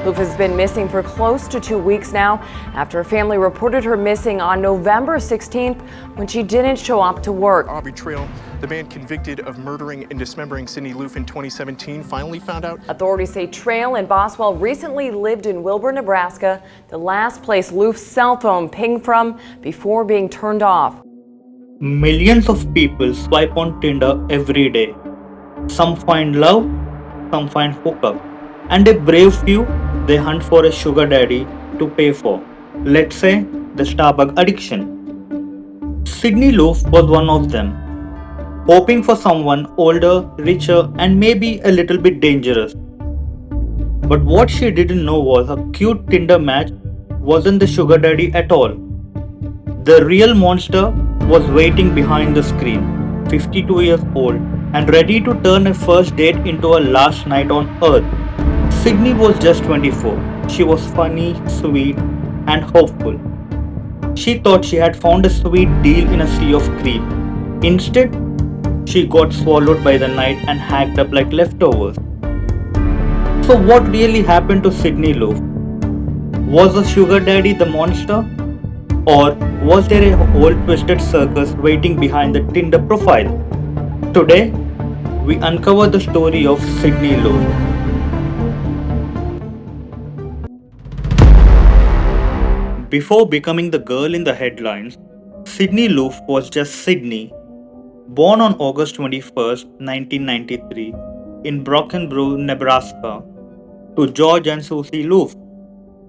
Loofe has been missing for close to 2 weeks now after her family reported her missing on November 16th when she didn't show up to work. Aubrey Trail, the man convicted of murdering and dismembering Sydney Loofe in 2017, finally found out. Authorities say Trail and Boswell recently lived in Wilbur, Nebraska, the last place Loofe's cell phone pinged from before being turned off. Millions of people swipe on Tinder every day. Some find love, some find hookup, and a brave few, they hunt for a sugar daddy to pay for. Let's say the Starbucks addiction. Sydney Loofe was one of them, hoping for someone older, richer, and maybe a little bit dangerous. But what she didn't know was her cute Tinder match wasn't the sugar daddy at all. The real monster was waiting behind the screen, 52 years old, and ready to turn a first date into a last night on earth. Sydney was just 24. She was funny, sweet, and hopeful. She thought she had found a sweet deal in a sea of cream. Instead, she got swallowed by the night and hacked up like leftovers. So what really happened to Sydney Loofe? Was the sugar daddy the monster? Or was there a whole twisted circus waiting behind the Tinder profile? Today, we uncover the story of Sydney Loofe. Before becoming the girl in the headlines, Sydney Loofe was just Sydney. Born on August 21st, 1993, in Broken Brew, Nebraska, to George and Susie Loofe.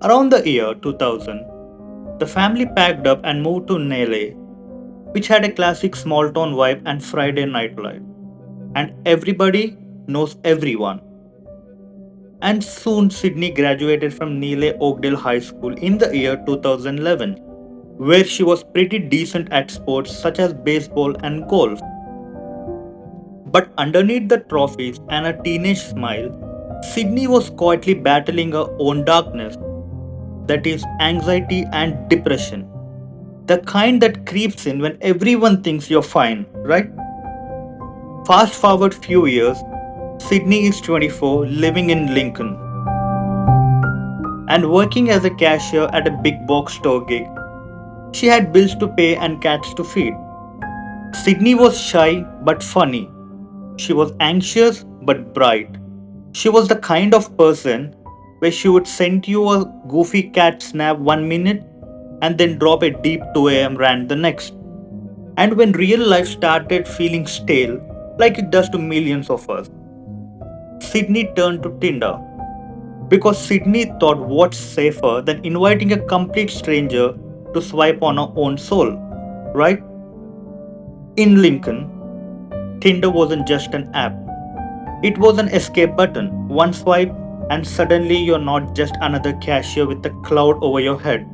Around the year 2000, the family packed up and moved to Nebraska, which had a classic small town vibe and Friday nightlife. And everybody knows everyone. And soon Sydney graduated from Nebraska Oakdale High School in the year 2011, where she was pretty decent at sports such as baseball and golf. But underneath the trophies and a teenage smile, Sydney was quietly battling her own darkness, that is, anxiety and depression. The kind that creeps in when everyone thinks you're fine, right? Fast forward few years, Sydney is 24, living in Lincoln, and working as a cashier at a big box store gig. She had bills to pay and cats to feed. Sydney was shy but funny. She was anxious but bright. She was the kind of person where she would send you a goofy cat snap 1 minute and then drop a deep 2 a.m. rant the next. And when real life started feeling stale, like it does to millions of us, Sydney turned to Tinder. Because Sydney thought what's safer than inviting a complete stranger to swipe on her own soul, right? In Lincoln, Tinder wasn't just an app. It was an escape button. One swipe and suddenly you're not just another cashier with a cloud over your head.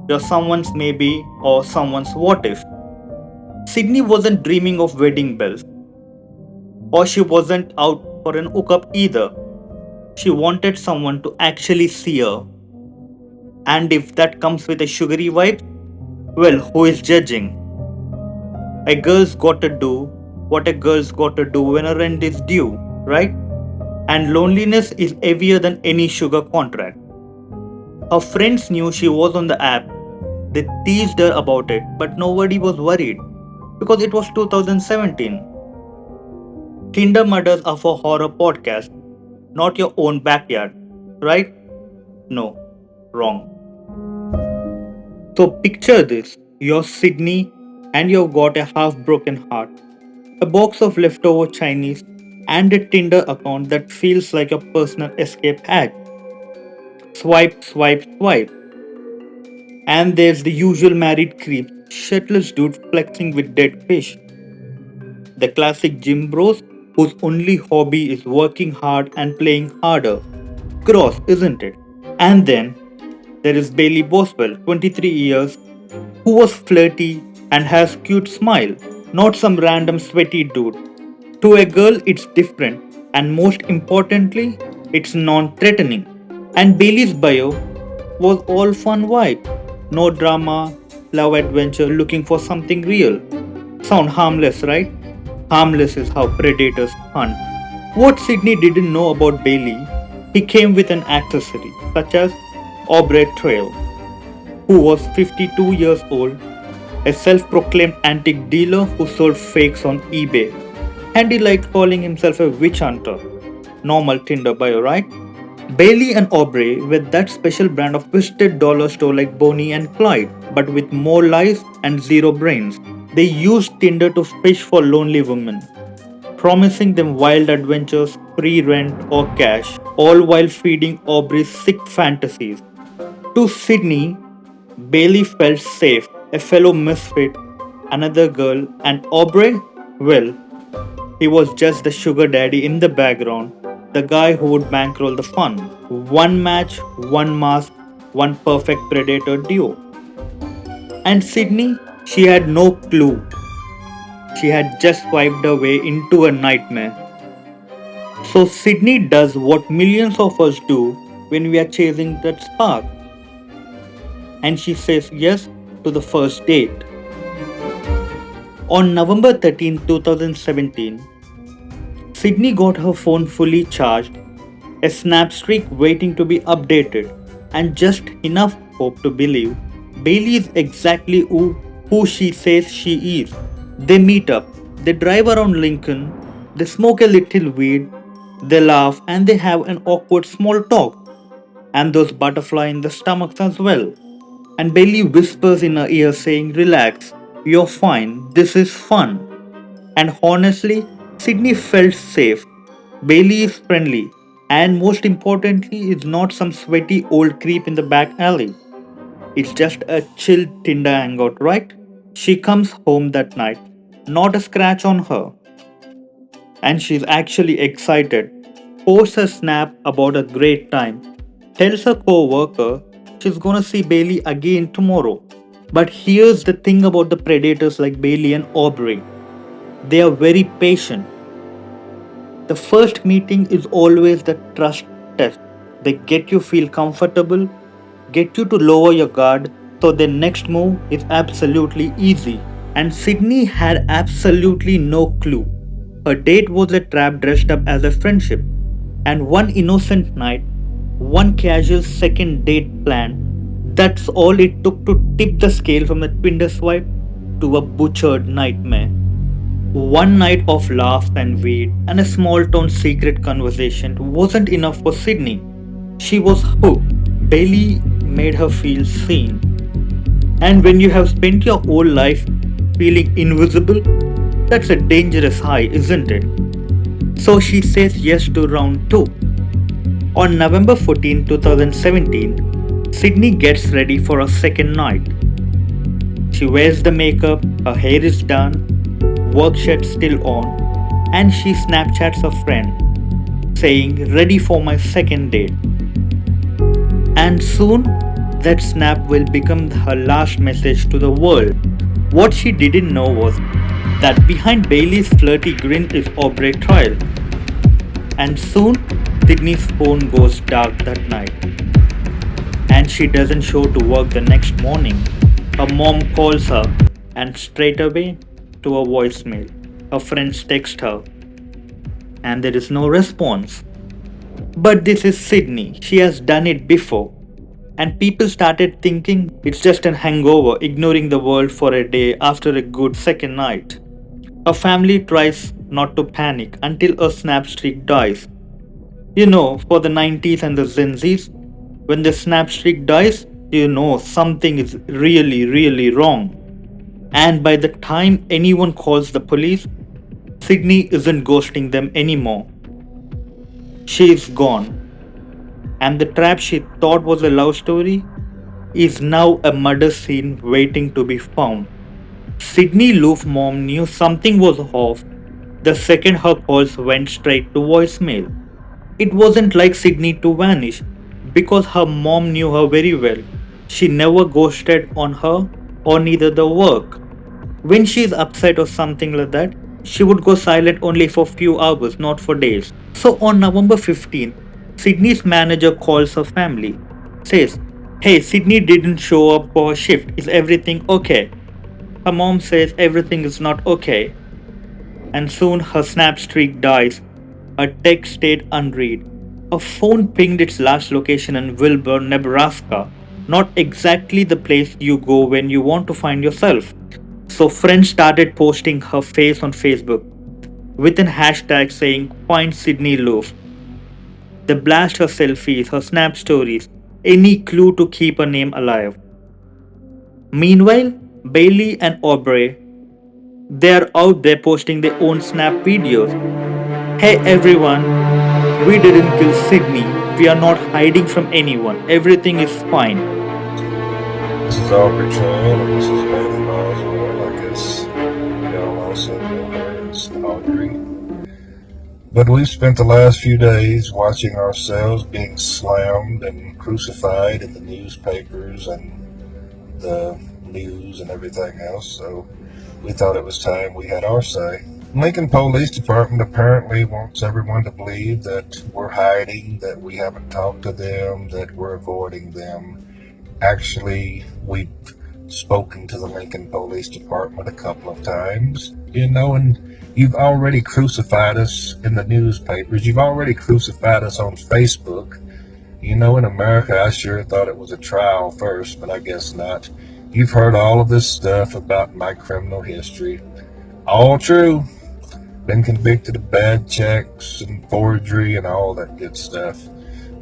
You're someone's maybe or someone's what if. Sydney wasn't dreaming of wedding bells. Or she wasn't out for an hookup either. She wanted someone to actually see her. And if that comes with a sugary vibe, well, who is judging? A girl's got to do what a girl's got to do when a rent is due, right? And loneliness is heavier than any sugar contract. Her friends knew she was on the app. They teased her about it, but nobody was worried because it was 2017. Tinder murders are for horror podcasts, not your own backyard, right? No, wrong. So picture this, you're Sydney and you've got a half-broken heart, a box of leftover Chinese, and a Tinder account that feels like a personal escape hack. Swipe, swipe, swipe. And there's the usual married creep, shirtless dude flexing with dead fish. The classic gym bros whose only hobby is working hard and playing harder. Gross, isn't it? And then there is Bailey Boswell, 23 years, who was flirty and has cute smile, not some random sweaty dude. To a girl, it's different, and most importantly, it's non-threatening. And Bailey's bio was all fun vibe. No drama, love adventure, looking for something real. Sound harmless, right? Harmless is how predators hunt. What Sydney didn't know about Bailey, He came with an accessory such as Aubrey Trail, who was 52 years old, a self-proclaimed antique dealer who sold fakes on eBay, and he liked calling himself a witch hunter. Normal Tinder bio, right? Bailey and Aubrey were that special brand of twisted dollar store like Bonnie and Clyde, but with more lies and zero brains. They used Tinder to fish for lonely women, promising them wild adventures, free rent, or cash, all while feeding Aubrey's sick fantasies. To Sydney, Bailey felt safe, a fellow misfit, another girl, and Aubrey, well, he was just the sugar daddy in the background, the guy who would bankroll the fun. One match, one mask, one perfect predator duo. And Sydney, she had no clue. She had just swiped her way into a nightmare. So Sydney does what millions of us do when we are chasing that spark. And she says yes to the first date. On November 13, 2017, Sydney got her phone fully charged, a snap streak waiting to be updated, and just enough hope to believe Bailey is exactly who she says she is. They meet up, they drive around Lincoln, they smoke a little weed, they laugh, and they have an awkward small talk, and those butterflies in the stomachs as well. And Bailey whispers in her ear saying, "Relax, you're fine, this is fun." And honestly, Sydney felt safe. Bailey is friendly, and most importantly, is not some sweaty old creep in the back alley. It's just a chill Tinder hangout, right? She comes home that night, not a scratch on her, and she's actually excited. Posts a snap about a great time, tells her co-worker she's gonna see Bailey again tomorrow. But here's the thing about the predators like Bailey and Aubrey. They are very patient. The first meeting is always the trust test. They get you feel comfortable, get you to lower your guard, so their next move is absolutely easy. And Sydney had absolutely no clue. Her date was a trap dressed up as a friendship. And one innocent night, one casual second date plan, that's all it took to tip the scale from a Tinder swipe to a butchered nightmare. One night of laughs and weed and a small town secret conversation wasn't enough for Sydney. She was hooked. Bailey made her feel seen. And when you have spent your whole life feeling invisible, that's a dangerous high, isn't it? So she says yes to round 2. On November 14, 2017, Sydney gets ready for a second night. She wears the makeup, her hair is done, work shirt still on, and she Snapchats a friend saying, "Ready for my second date." And soon, that snap will become her last message to the world. What she didn't know was that behind Bailey's flirty grin is Aubrey Trial. And soon, Sydney's phone goes dark that night. And she doesn't show to work the next morning. Her mom calls her, and straight away to a voicemail. Her friends text her, and there is no response. But this is Sydney. She has done it before. And people started thinking it's just an hangover, ignoring the world for a day after a good second night. Her family tries not to panic until a snap streak dies. You know, for the 90s and the Gen Zs, when the snap streak dies, you know something is really, really wrong. And by the time anyone calls the police, Sydney isn't ghosting them anymore. She is gone. And the trap she thought was a love story is now a murder scene waiting to be found. Sydney Loofe's mom knew something was off the second her calls went straight to voicemail. It wasn't like Sydney to vanish because her mom knew her very well. She never ghosted on her or neither the work. When she is upset or something like that, she would go silent only for few hours, not for days. So on November 15th, Sydney's manager calls her family, says, "Hey, Sydney didn't show up for her shift. Is everything okay?" Her mom says everything is not okay. And soon her snap streak dies. Her text stayed unread. A phone pinged its last location in Wilbur, Nebraska, not exactly the place you go when you want to find yourself. So friends started posting her face on Facebook with an hashtag saying find Sydney Loofe. They blast her selfies, her snap stories, any clue to keep her name alive. Meanwhile, Bailey and Aubrey, they're out there posting their own snap videos. Hey everyone, we didn't kill Sydney. We are not hiding from anyone. Everything is fine. This is Aubrey Chan, and this is Bailey Boswell. I guess y'all also know her as Audrey. But we've spent the last few days watching ourselves being slammed and crucified in the newspapers and the news and everything else, so we thought it was time we had our say. Lincoln Police Department apparently wants everyone to believe that we're hiding, that we haven't talked to them, that we're avoiding them. Actually, we've spoken to the Lincoln Police Department a couple of times, and you've already crucified us in the newspapers. You've already crucified us on Facebook. In America, I sure thought it was a trial first, but I guess not. You've heard all of this stuff about my criminal history. All true. Been convicted of bad checks and forgery and all that good stuff,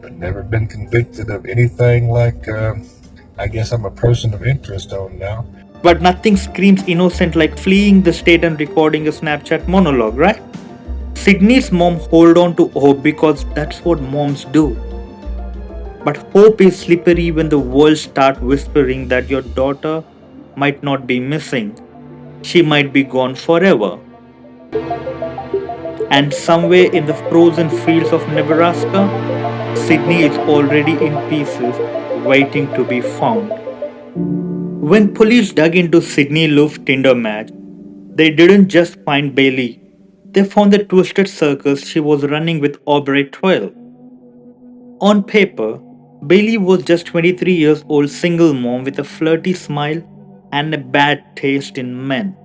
but never been convicted of anything like, I guess I'm a person of interest on now. But nothing screams innocent like fleeing the state and recording a Snapchat monologue, right? Sydney's mom hold on to hope because that's what moms do. But hope is slippery when the world starts whispering that your daughter might not be missing. She might be gone forever. And somewhere in the frozen fields of Nebraska, Sydney is already in pieces, waiting to be found. When police dug into Sydney Loofe's Tinder match, they didn't just find Bailey, they found the twisted circus she was running with Aubrey 12. On paper, Bailey was just 23 years old single mom with a flirty smile and a bad taste in men.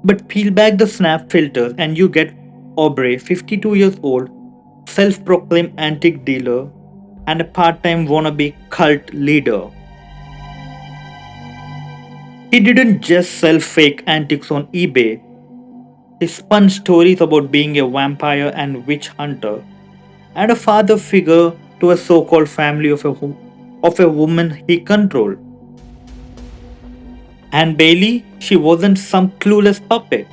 But peel back the snap filters and you get Aubrey, 52 years old, self-proclaimed antique dealer and a part-time wannabe cult leader. He didn't just sell fake antiques on eBay. He spun stories about being a vampire and witch hunter and a father figure to a so-called family of a woman he controlled. And Bailey, she wasn't some clueless puppet.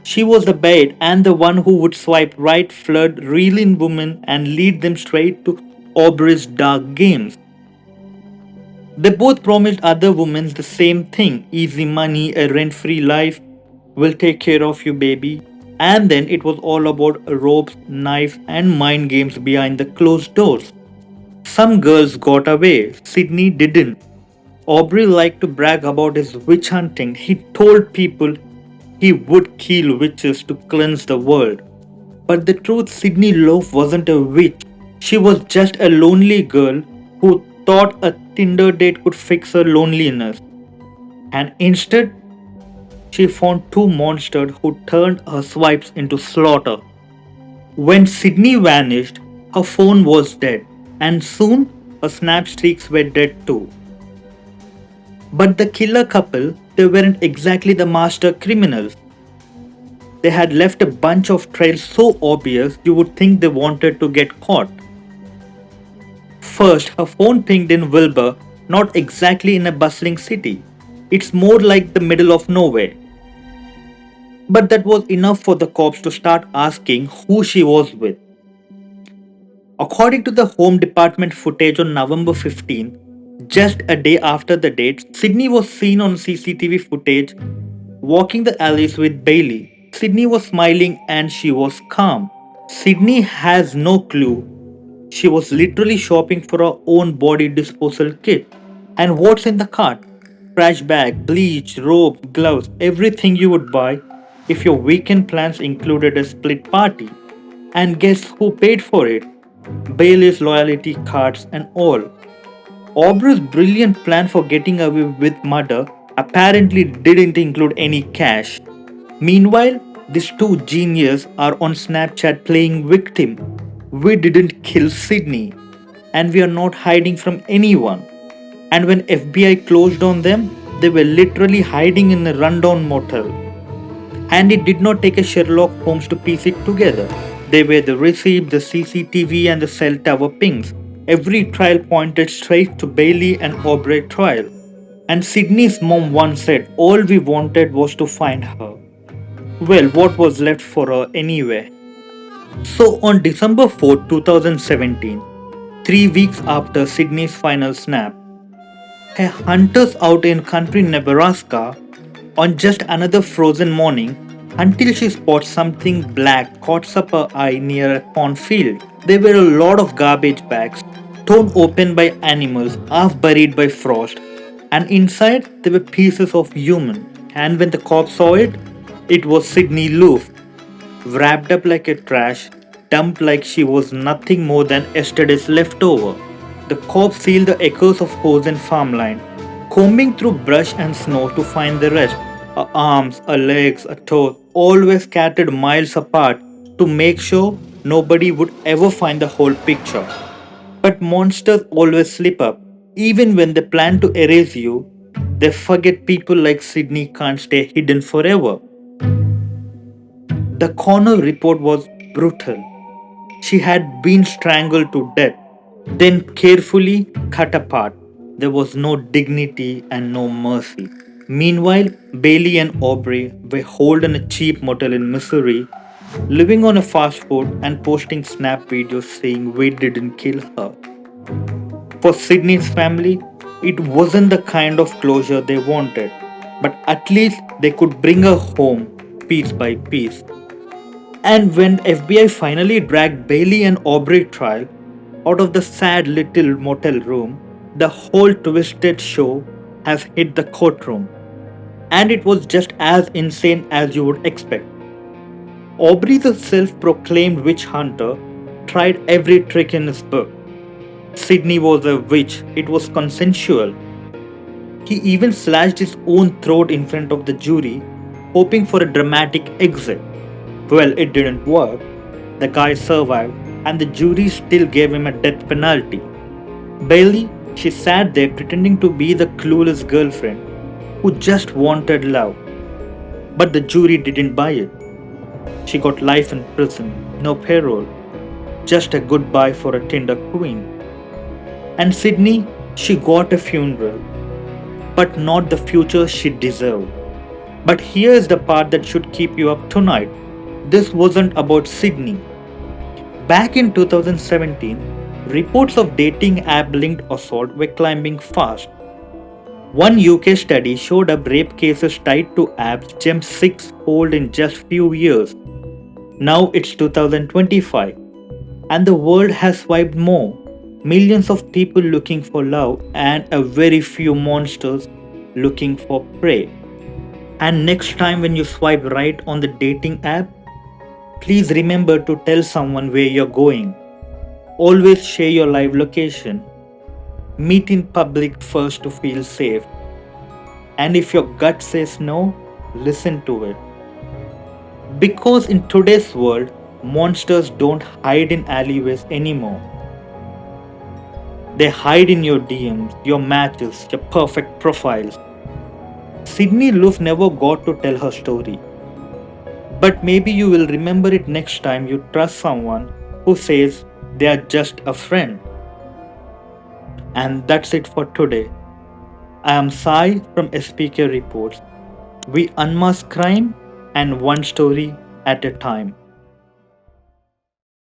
She was the bait and the one who would swipe right, flirt, reel in women and lead them straight to Aubrey's dark games. They both promised other women the same thing: easy money, a rent free life, we'll take care of you, baby. And then it was all about ropes, knives, and mind games behind the closed doors. Some girls got away, Sydney didn't. Aubrey liked to brag about his witch hunting. He told people he would kill witches to cleanse the world. But the truth, Sydney Loofe wasn't a witch. She was just a lonely girl who thought a Tinder date could fix her loneliness. And instead, she found two monsters who turned her swipes into slaughter. When Sydney vanished, her phone was dead, and soon her snap streaks were dead too. But the killer couple, they weren't exactly the master criminals. They had left a bunch of trails so obvious you would think they wanted to get caught. First, her phone pinged in Wilbur, not exactly in a bustling city. It's more like the middle of nowhere. But that was enough for the cops to start asking who she was with. According to the Home Department footage on November 15, just a day after the date, Sydney was seen on CCTV footage walking the alleys with Bailey. Sydney was smiling and she was calm. Sydney has no clue. She was literally shopping for her own body disposal kit. And what's in the cart? Trash bag, bleach, rope, gloves, everything you would buy if your weekend plans included a split party. And guess who paid for it? Bailey's loyalty cards and all. Aubrey's brilliant plan for getting away with murder apparently didn't include any cash. Meanwhile, These two geniuses are on Snapchat playing victim. We didn't kill Sydney, and we are not hiding from anyone. And when FBI closed on them, they were literally hiding in a rundown motel. And it did not take a Sherlock Holmes to piece it together. They were the receipt, the CCTV, and the cell tower pings. Every trial pointed straight to Bailey and Aubrey trial. And Sydney's mom once said all we wanted was to find her. Well, what was left for her anyway? So on December 4, 2017, 3 weeks after Sydney's final snap, a hunter's out in country Nebraska on just another frozen morning until she spots something black caught up her eye near a cornfield. There were a lot of garbage bags torn open by animals, half buried by frost, and inside there were pieces of human. And when the cops saw it, it was Sydney Loofe, wrapped up like a trash, dumped like she was nothing more than yesterday's leftover. The cops sealed the acres of frozen farmland, combing through brush and snow to find the rest. Her arms, her legs, her toes, all were scattered miles apart to make sure nobody would ever find the whole picture. But monsters always slip up. Even when they plan to erase you, they forget people like Sydney can't stay hidden forever. The coroner report was brutal. She had been strangled to death, then carefully cut apart. There was no dignity and no mercy. Meanwhile, Bailey and Aubrey were holed in a cheap motel in Missouri, living on a fast food and posting snap videos saying we didn't kill her. For Sydney's family, it wasn't the kind of closure they wanted, but at least they could bring her home piece by piece. And when FBI finally dragged Bailey and Aubrey trial out of the sad little motel room, the whole twisted show has hit the courtroom. And it was just as insane as you would expect. Aubrey, the self proclaimed witch hunter, tried every trick in his book. Sydney was a witch, it was consensual. He even slashed his own throat in front of the jury, hoping for a dramatic exit. Well, it didn't work. The guy survived, and the jury still gave him a death penalty. Bailey, she sat there pretending to be the clueless girlfriend who just wanted love. But the jury didn't buy it. She got life in prison, no parole, just a goodbye for a Tinder queen. And Sydney, she got a funeral, but not the future she deserved. But here's the part that should keep you up tonight. This wasn't about Sydney. Back in 2017, reports of dating app linked assault were climbing fast. One UK study showed up rape cases tied to apps jumped six-fold in just few years. Now it's 2025, and the world has swiped more. Millions of people looking for love and a very few monsters looking for prey. And next time when you swipe right on the dating app, please remember to tell someone where you're going. Always share your live location. Meet in public first to feel safe. And if your gut says no, listen to it. Because in today's world, monsters don't hide in alleyways anymore. They hide in your DMs, your matches, your perfect profiles. Sydney Loofe never got to tell her story. But maybe you will remember it next time you trust someone who says they are just a friend. And that's it for today. I am Sai from SPK Reports. We unmask crime and one story at a time.